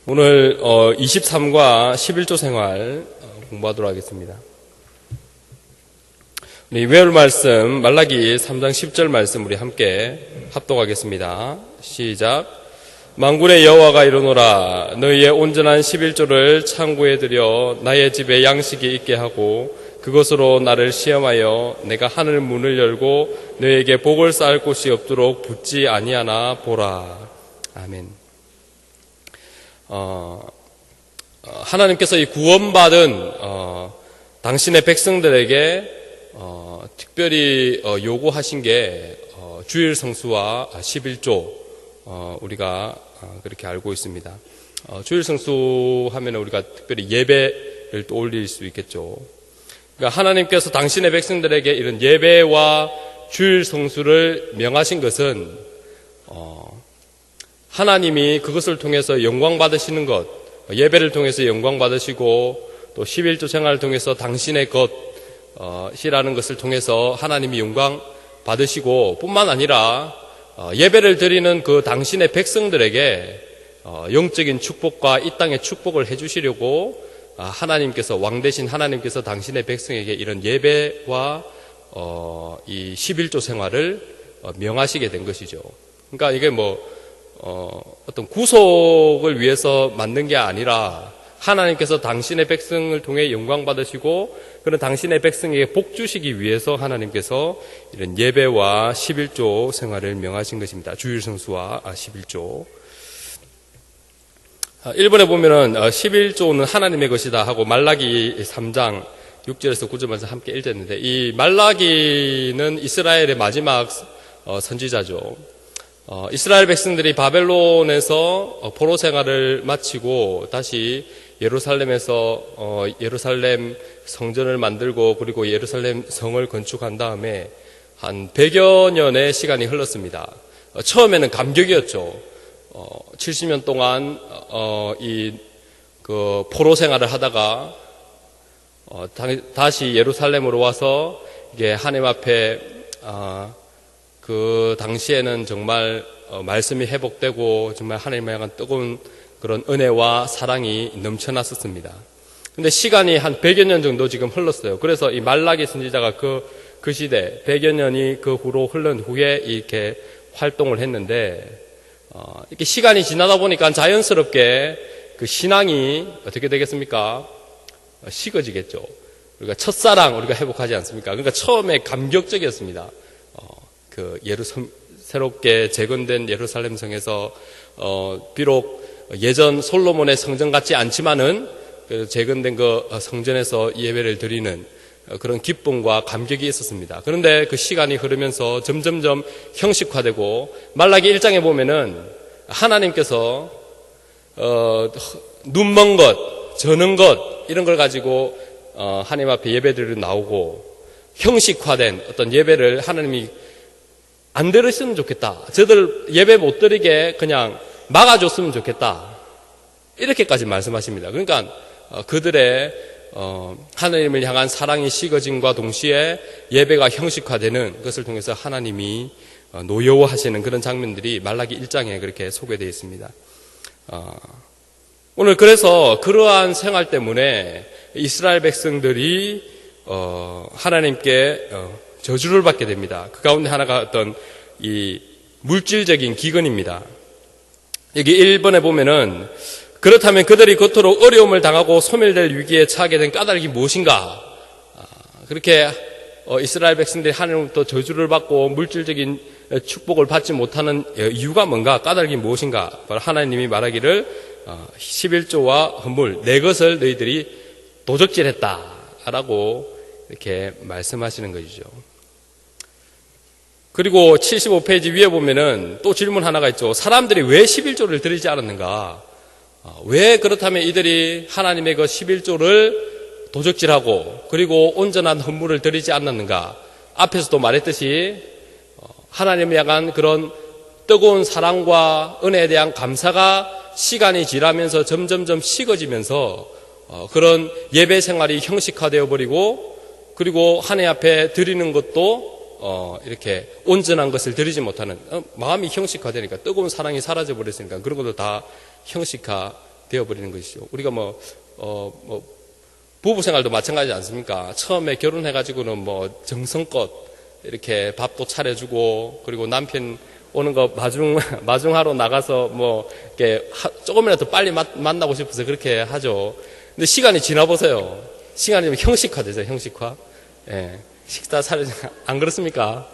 오늘 23과 11조 생활 공부하도록 하겠습니다. 우리 외울 말씀 말라기 3장 10절 말씀 우리 함께 합독하겠습니다. 시작. 만군의 여호와가 이르노라. 너희의 온전한 11조를 창고에 들여 나의 집에 양식이 있게 하고 그것으로 나를 시험하여 내가 하늘 문을 열고 너희에게 복을 쌓을 곳이 없도록 붙지 아니하나 보라. 아멘. 하나님께서 이 구원받은 당신의 백성들에게 특별히 요구하신 게 주일 성수와 11조 우리가 그렇게 알고 있습니다. 주일 성수 하면 우리가 특별히 예배를 또 올릴 수 있겠죠. 그러니까 하나님께서 당신의 백성들에게 이런 예배와 주일 성수를 명하신 것은 하나님이 그것을 통해서 영광 받으시는 것, 예배를 통해서 영광 받으시고 또 11조 생활을 통해서 당신의 것이라는 것을 통해서 하나님이 영광 받으시고 뿐만 아니라 예배를 드리는 그 당신의 백성들에게 영적인 축복과 이 땅의 축복을 해주시려고 하나님께서 왕 대신 하나님께서 당신의 백성에게 이런 예배와 이 11조 생활을 명하시게 된 것이죠. 그러니까 이게 어떤 구속을 위해서 만든 게 아니라 하나님께서 당신의 백성을 통해 영광 받으시고 그런 당신의 백성에게 복 주시기 위해서 하나님께서 이런 예배와 11조 생활을 명하신 것입니다. 주일 성수와 11조. 1번에 보면은 11조는 하나님의 것이다 하고 말라기 3장 6절에서 9절에서 함께 읽었는데 이 말라기는 이스라엘의 마지막 선지자죠. 이스라엘 백성들이 바벨론에서 포로 생활을 마치고 다시 예루살렘에서 예루살렘 성전을 만들고 그리고 예루살렘 성을 건축한 다음에 한 100여 년의 시간이 흘렀습니다. 처음에는 감격이었죠. 70년 동안 그 포로 생활을 하다가 다시 예루살렘으로 와서 이게 하나님 앞에 그 당시에는 정말 말씀이 회복되고 정말 하나님을 향한 뜨거운 그런 은혜와 사랑이 넘쳐났었습니다. 근데 시간이 한 100여 년 정도 지금 흘렀어요. 그래서 이 말라기 선지자가 그 시대 100여 년이 그 후로 흘른 후에 이렇게 활동을 했는데 이렇게 시간이 지나다 보니까 자연스럽게 그 신앙이 어떻게 되겠습니까? 식어지겠죠. 우리가 첫사랑 우리가 회복하지 않습니까? 그러니까 처음에 감격적이었습니다. 새롭게 재건된 예루살렘 성에서 비록 예전 솔로몬의 성전 같지 않지만은 재건된 그 성전에서 예배를 드리는 그런 기쁨과 감격이 있었습니다. 그런데 그 시간이 흐르면서 점점점 형식화되고 말라기 1장에 보면은 하나님께서 눈먼 것, 저는 것 이런 걸 가지고 하나님 앞에 예배들이 나오고 형식화된 어떤 예배를 하나님이 안 들으시면 좋겠다. 저들 예배 못 드리게 그냥 막아줬으면 좋겠다. 이렇게까지 말씀하십니다. 그러니까 그들의 하나님을 향한 사랑이 식어짐과 동시에 예배가 형식화되는 것을 통해서 하나님이 노여워하시는 그런 장면들이 말라기 1장에 그렇게 소개되어 있습니다. 오늘 그래서 그러한 생활 때문에 이스라엘 백성들이 하나님께 저주를 받게 됩니다. 그 가운데 하나가 어떤 이 물질적인 기근입니다. 여기 1번에 보면은 그렇다면 그들이 그토록 어려움을 당하고 소멸될 위기에 처하게 된 까닭이 무엇인가? 그렇게 이스라엘 백성들이 하나님으로부터 저주를 받고 물질적인 축복을 받지 못하는 이유가 뭔가? 까닭이 무엇인가? 바로 하나님이 말하기를 11조와 헌물 내 것을 너희들이 도적질했다라고 이렇게 말씀하시는 것이죠. 그리고 75페이지 위에 보면은 또 질문 하나가 있죠. 사람들이 왜 11조를 드리지 않았는가? 왜 그렇다면 이들이 하나님의 그 11조를 도적질하고 그리고 온전한 헌물을 드리지 않았는가? 앞에서도 말했듯이 하나님을 향한 그런 뜨거운 사랑과 은혜에 대한 감사가 시간이 지나면서 점점점 식어지면서 그런 예배 생활이 형식화되어 버리고 그리고 하나님 앞에 드리는 것도 이렇게 온전한 것을 드리지 못하는 마음이 형식화되니까 뜨거운 사랑이 사라져 버렸으니까 그런 것도 다 형식화 되어버리는 것이죠. 우리가 부부 생활도 마찬가지지 않습니까? 처음에 결혼해가지고는 뭐 정성껏 이렇게 밥도 차려주고, 그리고 남편 오는 거 마중하러 나가서 뭐 이렇게 조금이라도 빨리 만나고 싶어서 그렇게 하죠. 근데 시간이 지나보세요. 시간이 좀 형식화되죠, 형식화. 예. 식사 차려주, 안 그렇습니까?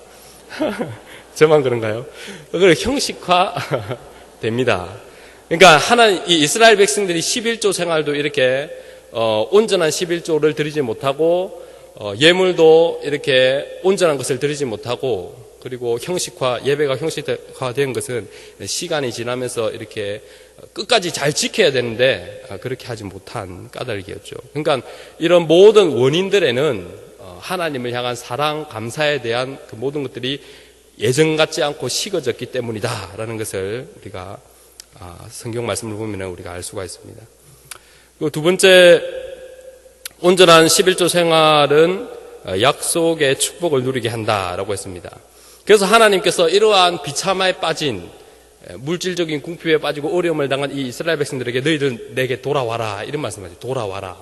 저만 그런가요? 그걸 형식화 됩니다. 그러니까 이 이스라엘 백성들이 11조 생활도 이렇게 온전한 11조를 드리지 못하고, 예물도 이렇게 온전한 것을 드리지 못하고, 그리고 예배가 형식화된 것은 시간이 지나면서 이렇게 끝까지 잘 지켜야 되는데 그렇게 하지 못한 까닭이었죠. 그러니까 이런 모든 원인들에는 하나님을 향한 사랑, 감사에 대한 그 모든 것들이 예전 같지 않고 식어졌기 때문이다라는 것을 우리가 성경 말씀을 보면 우리가 알 수가 있습니다. 그리고 두 번째, 온전한 11조 생활은 약속의 축복을 누리게 한다라고 했습니다. 그래서 하나님께서 이러한 비참에 빠진, 물질적인 궁핍에 빠지고 어려움을 당한 이 이스라엘 백성들에게 너희들 내게 돌아와라 이런 말씀하죠. 돌아와라.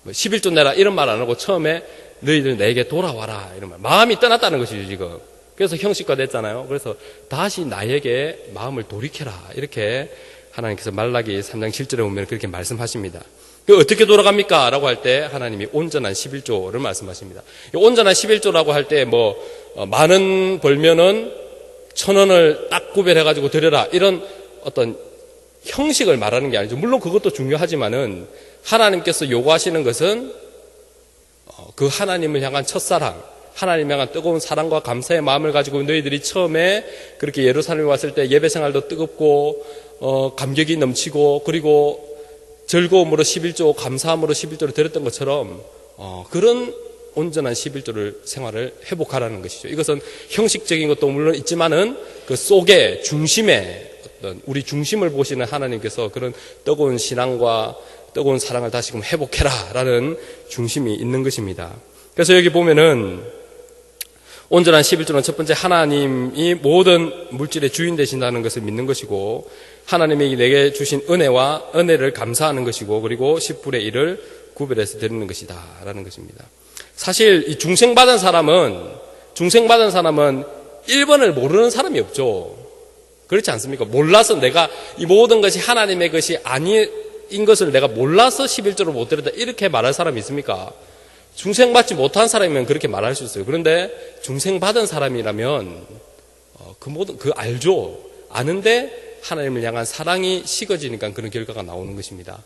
11조 내라 이런 말 안 하고 처음에 너희들 내게 돌아와라 이런 말. 마음이 떠났다는 것이죠 지금. 그래서 형식화됐잖아요. 그래서 다시 나에게 마음을 돌이켜라 이렇게 하나님께서 말라기 3장 7절에 보면 그렇게 말씀하십니다. 어떻게 돌아갑니까? 라고 할 때 하나님이 온전한 11조를 말씀하십니다. 온전한 11조라고 할 때 만원 벌면은 1,000원을 딱 구별해가지고 드려라. 이런 어떤 형식을 말하는 게 아니죠. 물론 그것도 중요하지만은 하나님께서 요구하시는 것은 그 하나님을 향한 첫사랑, 하나님을 향한 뜨거운 사랑과 감사의 마음을 가지고 너희들이 처음에 그렇게 예루살렘에 왔을 때 예배 생활도 뜨겁고 감격이 넘치고 그리고 즐거움으로 11조, 감사함으로 11조를 드렸던 것처럼 그런 온전한 11조를 생활을 회복하라는 것이죠. 이것은 형식적인 것도 물론 있지만은 그 속에 중심에 어떤 우리 중심을 보시는 하나님께서 그런 뜨거운 신앙과 뜨거운 사랑을 다시금 회복해라라는 중심이 있는 것입니다. 그래서 여기 보면은 온전한 11조는 첫 번째 하나님이 모든 물질의 주인 되신다는 것을 믿는 것이고 하나님이 내게 주신 은혜를 감사하는 것이고 그리고 10분의 1을 구별해서 드리는 것이다 라는 것입니다. 사실 이 중생받은 사람은 1번을 모르는 사람이 없죠. 그렇지 않습니까? 몰라서 내가 이 모든 것이 하나님의 것이 아닌 것을 내가 몰라서 11조를 못 드렸다 이렇게 말할 사람이 있습니까? 중생받지 못한 사람이면 그렇게 말할 수 있어요. 그런데 중생받은 사람이라면 알죠. 아는데 하나님을 향한 사랑이 식어지니까 그런 결과가 나오는 것입니다.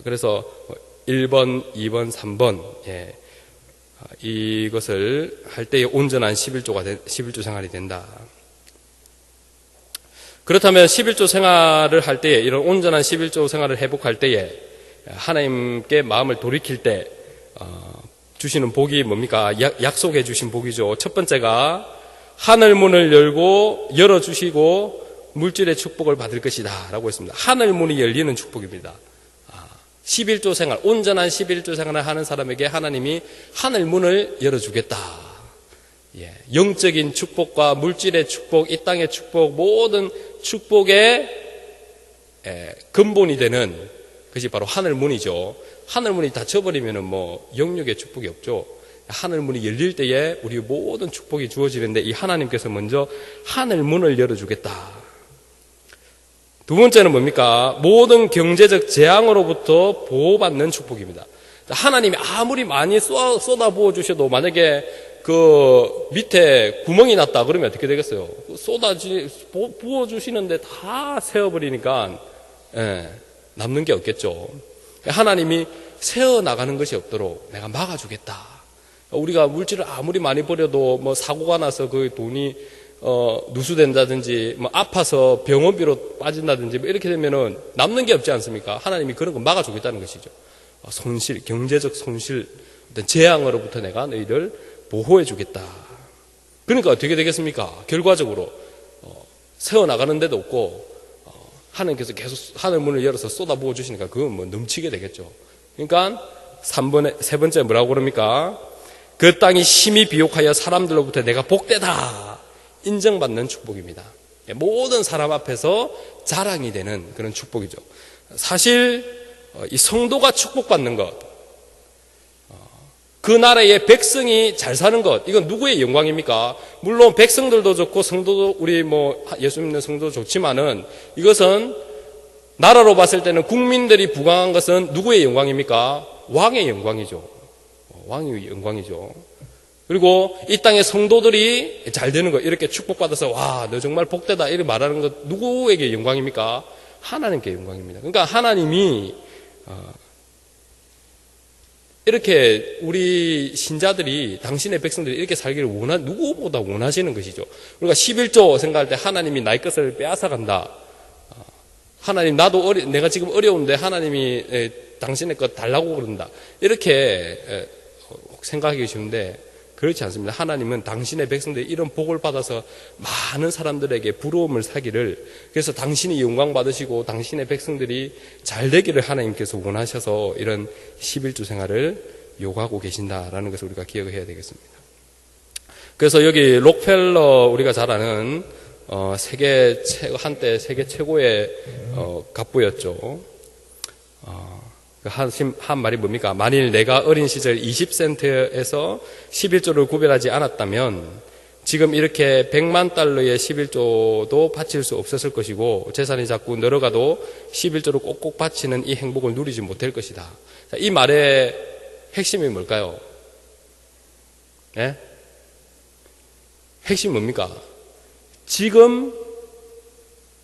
그래서 1번, 2번, 3번 이것을 할 때에 온전한 11조 생활이 된다. 그렇다면 11조 생활을 할 때에 이런 온전한 11조 생활을 회복할 때에 하나님께 마음을 돌이킬 때 주시는 복이 뭡니까? 약속해 주신 복이죠. 첫 번째가 하늘 문을 열어주시고 물질의 축복을 받을 것이다 라고 했습니다. 하늘 문이 열리는 축복입니다. 11조 생활, 온전한 11조 생활을 하는 사람에게 하나님이 하늘 문을 열어주겠다. 영적인 축복과 물질의 축복, 이 땅의 축복, 모든 축복의 근본이 되는 것이 바로 하늘 문이죠. 하늘 문이 닫혀버리면은 영육의 축복이 없죠. 하늘 문이 열릴 때에 우리 모든 축복이 주어지는데 이 하나님께서 먼저 하늘 문을 열어주겠다. 두 번째는 뭡니까? 모든 경제적 재앙으로부터 보호받는 축복입니다. 하나님이 아무리 많이 쏟아부어 주셔도 만약에 그 밑에 구멍이 났다 그러면 어떻게 되겠어요? 부어 주시는데 다 세어버리니까 남는 게 없겠죠. 하나님이 새어나가는 것이 없도록 내가 막아주겠다. 우리가 물질을 아무리 많이 버려도 사고가 나서 그 돈이 누수된다든지 아파서 병원비로 빠진다든지 이렇게 되면은 남는 게 없지 않습니까? 하나님이 그런 거 막아주겠다는 것이죠. 손실, 경제적 손실, 어떤 재앙으로부터 내가 너희들 보호해주겠다. 그러니까 어떻게 되겠습니까? 결과적으로 새어나가는 데도 없고 하나님께서 계속 하늘 문을 열어서 쏟아부어 주시니까 그건 넘치게 되겠죠. 그러니까 세 번째 뭐라고 그럽니까? 그 땅이 심히 비옥하여 사람들로부터 내가 복되다 인정받는 축복입니다. 모든 사람 앞에서 자랑이 되는 그런 축복이죠. 사실 이 성도가 축복받는 것, 그 나라의 백성이 잘 사는 것, 이건 누구의 영광입니까? 물론 백성들도 좋고 성도도, 우리 예수 믿는 성도도 좋지만은, 이것은 나라로 봤을 때는 국민들이 부강한 것은 누구의 영광입니까? 왕의 영광이죠. 왕의 영광이죠. 그리고 이 땅의 성도들이 잘 되는 것, 이렇게 축복받아서 와, 너 정말 복되다 이렇게 말하는 것, 누구에게 영광입니까? 하나님께 영광입니다. 그러니까 하나님이 이렇게 우리 신자들이, 당신의 백성들이 이렇게 살기를 누구보다 원하시는 것이죠. 우리가 11조 생각할 때 하나님이 나의 것을 빼앗아간다. 하나님, 내가 지금 어려운데 하나님이 당신의 것 달라고 그런다. 이렇게 생각하기 쉬운데 그렇지 않습니다. 하나님은 당신의 백성들이 이런 복을 받아서 많은 사람들에게 부러움을 사기를, 그래서 당신이 영광 받으시고 당신의 백성들이 잘 되기를 하나님께서 원하셔서 이런 11조 생활을 요구하고 계신다라는 것을 우리가 기억해야 되겠습니다. 그래서 여기 록펠러, 우리가 잘 아는 한때 세계 최고의 갑부였죠. 한 말이 뭡니까? 만일 내가 어린 시절 20센트에서 11조를 구별하지 않았다면 지금 이렇게 100만 달러의 11조도 바칠 수 없었을 것이고, 재산이 자꾸 늘어가도 11조를 꼭꼭 바치는 이 행복을 누리지 못할 것이다. 이 말의 핵심이 뭘까요? 네? 핵심이 뭡니까? 지금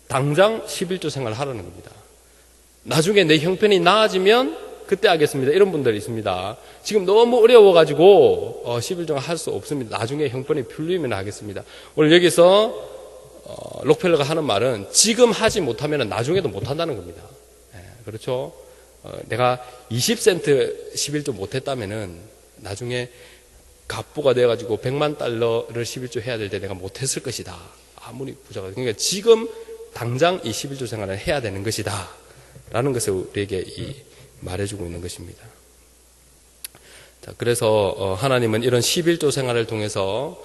당장 11조 생활을 하라는 겁니다. 나중에 내 형편이 나아지면 그때 하겠습니다. 이런 분들이 있습니다. 지금 너무 어려워가지고 11조 할 수 없습니다. 나중에 형편이 풀리면 하겠습니다. 오늘 여기서 록펠러가 하는 말은 지금 하지 못하면 나중에도 못한다는 겁니다. 그렇죠? 내가 20센트 11조 못했다면은 나중에 갑부가 되어가지고 100만 달러를 11조 해야 될 때 내가 못했을 것이다. 아무리 부자가. 그러니까 지금 당장 이 11조 생활을 해야 되는 것이다. 라는 것을 우리에게 말해주고 있는 것입니다. 자, 그래서 하나님은 이런 11조 생활을 통해서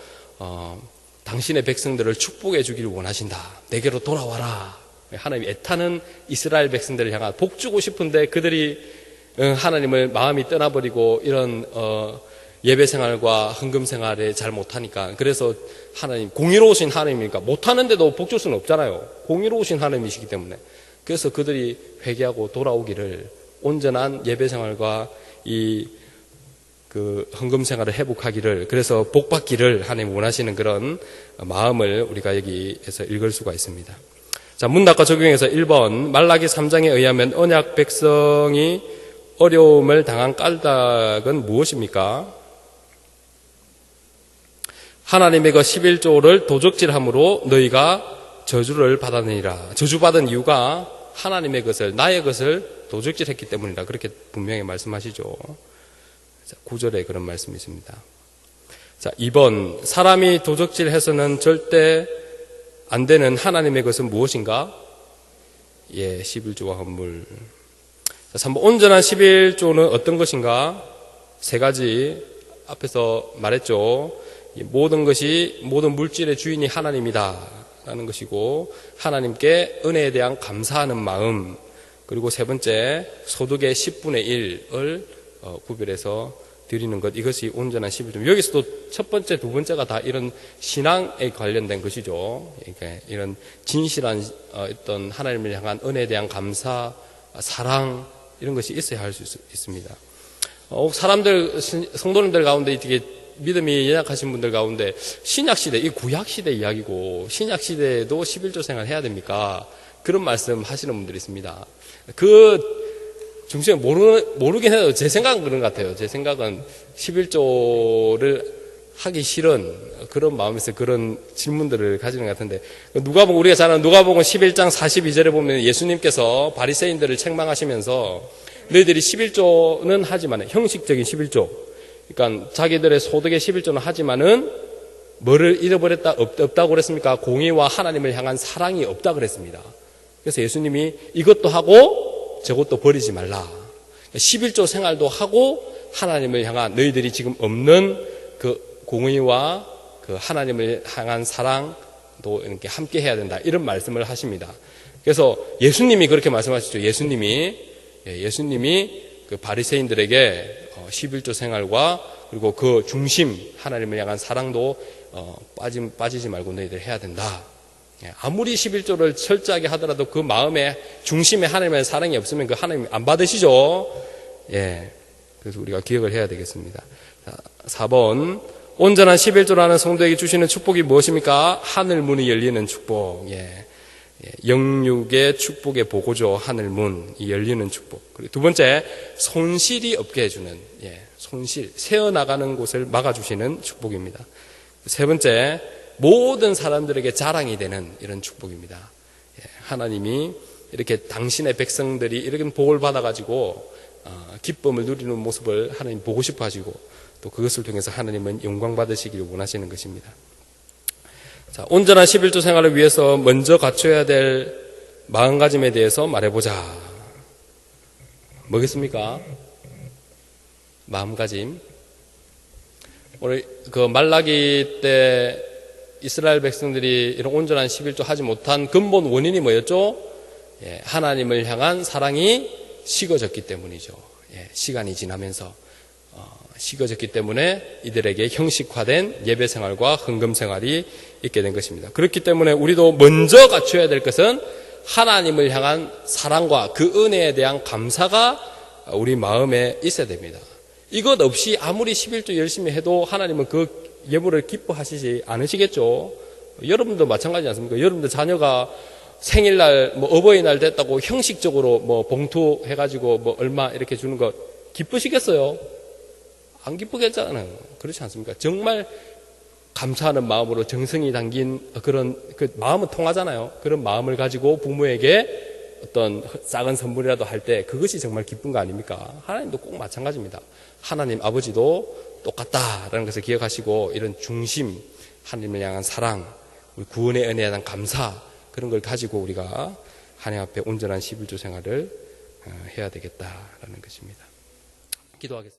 당신의 백성들을 축복해 주기를 원하신다. 내게로 돌아와라. 하나님이 애타는 이스라엘 백성들을 향한 복 주고 싶은데 그들이 하나님을 마음이 떠나버리고 이런 예배 생활과 헌금 생활에 잘 못하니까, 그래서 하나님, 공의로우신 하나님이니까 못하는데도 복 줄 수는 없잖아요. 공의로우신 하나님이시기 때문에. 그래서 그들이 회개하고 돌아오기를, 온전한 예배 생활과 헌금 생활을 회복하기를, 그래서 복 받기를 하나님 원하시는 그런 마음을 우리가 여기에서 읽을 수가 있습니다. 자, 문답과 적용해서 1번, 말라기 3장에 의하면 언약 백성이 어려움을 당한 까닭은 무엇입니까? 하나님의 그 11조를 도적질함으로 너희가 저주를 받았느니라. 저주받은 이유가 하나님의 것을, 나의 것을 도적질했기 때문이다. 그렇게 분명히 말씀하시죠. 9절에 그런 말씀이 있습니다. 자, 2번, 사람이 도적질해서는 절대 안 되는 하나님의 것은 무엇인가? 11조와 헌물. 자, 3번, 온전한 11조는 어떤 것인가? 3가지 앞에서 말했죠. 모든 물질의 주인이 하나님이다 라는 것이고, 하나님께 은혜에 대한 감사하는 마음, 그리고 3번째, 소득의 10분의 1을 구별해서 드리는 것, 이것이 온전한 11조. 여기서도 첫 번째, 두 번째가 다 이런 신앙에 관련된 것이죠. 그러니까 이런 진실한 어떤 하나님을 향한 은혜에 대한 감사, 사랑, 이런 것이 있어야 할 수 있습니다. 성도님들 가운데 이렇게 믿음이 연약하신 분들 가운데 신약시대, 이 구약시대 이야기고 신약시대에도 11조 생활 해야 됩니까? 그런 말씀 하시는 분들이 있습니다. 그 중심에 모르긴 해도 제 생각은 그런 것 같아요. 제 생각은 11조를 하기 싫은 그런 마음에서 그런 질문들을 가지는 것 같은데, 우리가 잘 아는 누가복음 11장 42절에 보면 예수님께서 바리새인들을 책망하시면서 너희들이 11조는 하지만, 형식적인 11조, 그러니까 자기들의 소득의 11조는 하지만은 뭐를 잃어버렸다, 없다고 그랬습니까? 공의와 하나님을 향한 사랑이 없다 그랬습니다. 그래서 예수님이 이것도 하고 저것도 버리지 말라. 11조 생활도 하고 하나님을 향한 너희들이 지금 없는 그 공의와 그 하나님을 향한 사랑, 사랑도 이렇게 함께 해야 된다. 이런 말씀을 하십니다. 그래서 예수님이 그렇게 말씀하시죠. 예수님이 그 바리새인들에게 11조 생활과 그리고 그 중심 하나님을 향한 사랑도 빠지지 말고 너희들 해야 된다. 아무리 11조를 철저하게 하더라도 그 마음의 중심에 하나님의 사랑이 없으면 그 하나님 안 받으시죠. 그래서 우리가 기억을 해야 되겠습니다. 4번 온전한 11조라는 성도에게 주시는 축복이 무엇입니까? 하늘 문이 열리는 축복. 영육의 축복의 보고죠. 하늘 문이 열리는 축복. 그리고 두 번째, 손실이 없게 해주는, 손실, 새어나가는 곳을 막아주시는 축복입니다. 세 번째, 모든 사람들에게 자랑이 되는 이런 축복입니다. 하나님이 이렇게 당신의 백성들이 이렇게 복을 받아가지고 기쁨을 누리는 모습을 하나님 보고 싶어 하시고 또 그것을 통해서 하나님은 영광 받으시기를 원하시는 것입니다. 자, 온전한 11조 생활을 위해서 먼저 갖춰야 될 마음가짐에 대해서 말해보자. 뭐겠습니까? 마음가짐. 오늘 그 말라기 때 이스라엘 백성들이 이런 온전한 11조 하지 못한 근본 원인이 뭐였죠? 하나님을 향한 사랑이 식어졌기 때문이죠. 시간이 지나면서 식어졌기 때문에 이들에게 형식화된 예배 생활과 헌금 생활이 있게 된 것입니다. 그렇기 때문에 우리도 먼저 갖춰야 될 것은 하나님을 향한 사랑과 그 은혜에 대한 감사가 우리 마음에 있어야 됩니다. 이것 없이 아무리 11조 열심히 해도 하나님은 그 예물을 기뻐하시지 않으시겠죠. 여러분도 마찬가지지 않습니까? 여러분들 자녀가 생일날 어버이날 됐다고 형식적으로 봉투 해가지고 얼마 이렇게 주는 거 기쁘시겠어요? 안 기쁘겠잖아요. 그렇지 않습니까? 정말 감사하는 마음으로 정성이 담긴 그런 그 마음은 통하잖아요. 그런 마음을 가지고 부모에게 어떤 작은 선물이라도 할 때 그것이 정말 기쁜 거 아닙니까? 하나님도 꼭 마찬가지입니다. 하나님 아버지도 똑같다라는 것을 기억하시고 이런 중심, 하나님을 향한 사랑, 우리 구원의 은혜에 대한 감사 그런 걸 가지고 우리가 하나님 앞에 온전한 11조 생활을 해야 되겠다라는 것입니다. 기도하겠습니다.